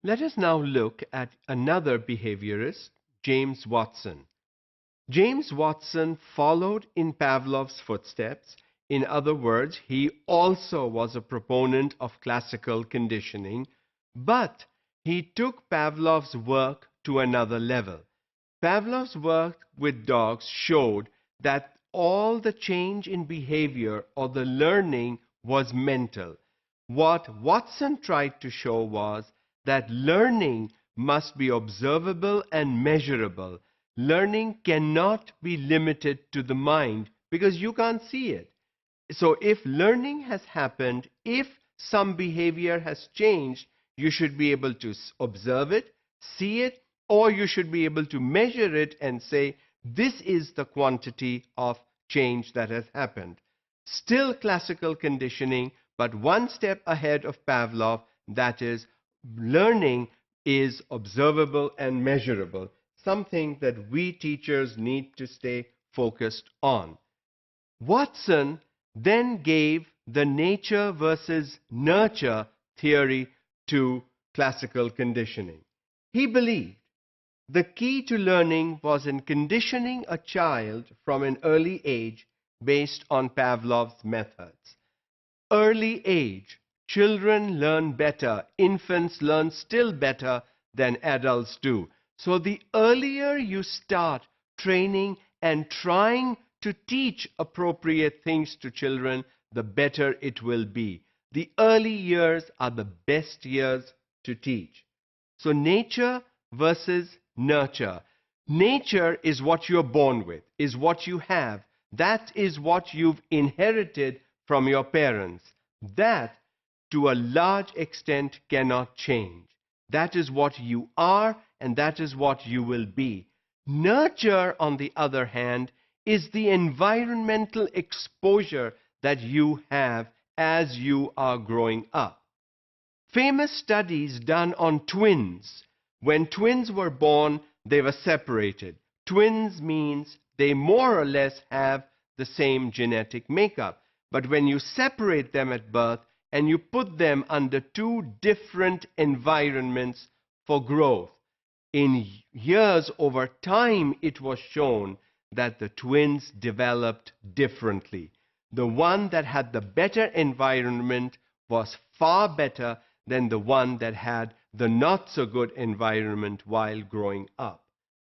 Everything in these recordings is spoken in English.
Let us now look at another behaviorist, James Watson. James Watson followed in Pavlov's footsteps. In other words, he also was a proponent of classical conditioning, but he took Pavlov's work to another level. Pavlov's work with dogs showed that all the change in behavior or the learning was mental. What Watson tried to show was that learning must be observable and measurable. Learning cannot be limited to the mind because you can't see it. So if learning has happened, if some behavior has changed, you should be able to observe it, see it, or you should be able to measure it and say, this is the quantity of change that has happened. Still classical conditioning, but one step ahead of Pavlov, that is, learning is observable and measurable, something that we teachers need to stay focused on. Watson then gave the nature versus nurture theory to classical conditioning. He believed the key to learning was in conditioning a child from an early age based on Pavlov's methods. Early age, children learn better, infants learn still better than adults do. So the earlier you start training and trying to teach appropriate things to children, the better it will be. The early years are the best years to teach. So nature versus nurture. Nature is what you're born with, is what you have. That is what you've inherited from your parents. That, to a large extent, cannot change. That is what you are, and that is what you will be. Nurture, on the other hand, is the environmental exposure that you have as you are growing up. Famous studies done on twins. When twins were born, they were separated. Twins means they more or less have the same genetic makeup. But when you separate them at birth and you put them under two different environments for growth, in years over time it was shown that the twins developed differently. The one that had the better environment was far better than the one that had the not so good environment while growing up.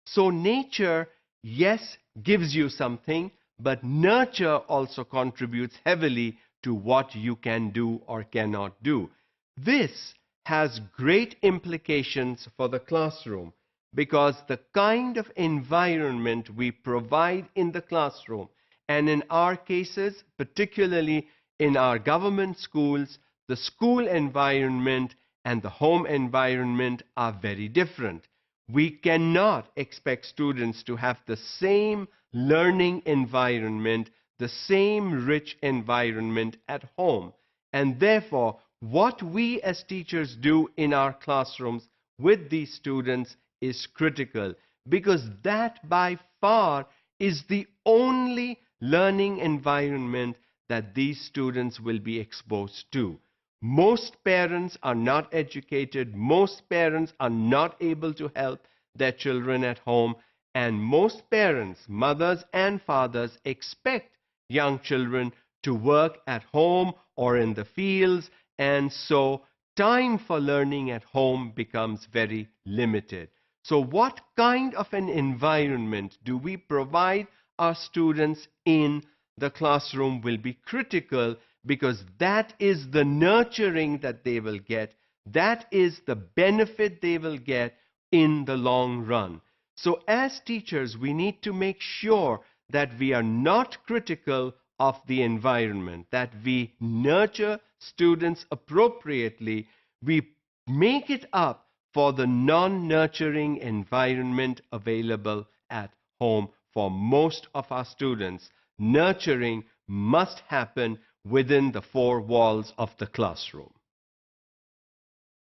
So nature, yes, gives you something, but nurture also contributes heavily to what you can do or cannot do. This has great implications for the classroom because the kind of environment we provide in the classroom, and in our cases, particularly in our government schools, the school environment and the home environment are very different. We cannot expect students to have the same learning environment, the same rich environment at home. And therefore, what we as teachers do in our classrooms with these students is critical, because that by far is the only learning environment that these students will be exposed to. Most parents are not educated, most parents are not able to help their children at home, and most parents, mothers and fathers, expect young children to work at home or in the fields, and so time for learning at home becomes very limited. So what kind of an environment do we provide our students in the classroom will be critical, because that is the nurturing that they will get. That is the benefit they will get in the long run. So as teachers, we need to make sure that we are not critical of the environment, that we nurture students appropriately. We make it up for the non-nurturing environment available at home for most of our students. Nurturing must happen within the four walls of the classroom.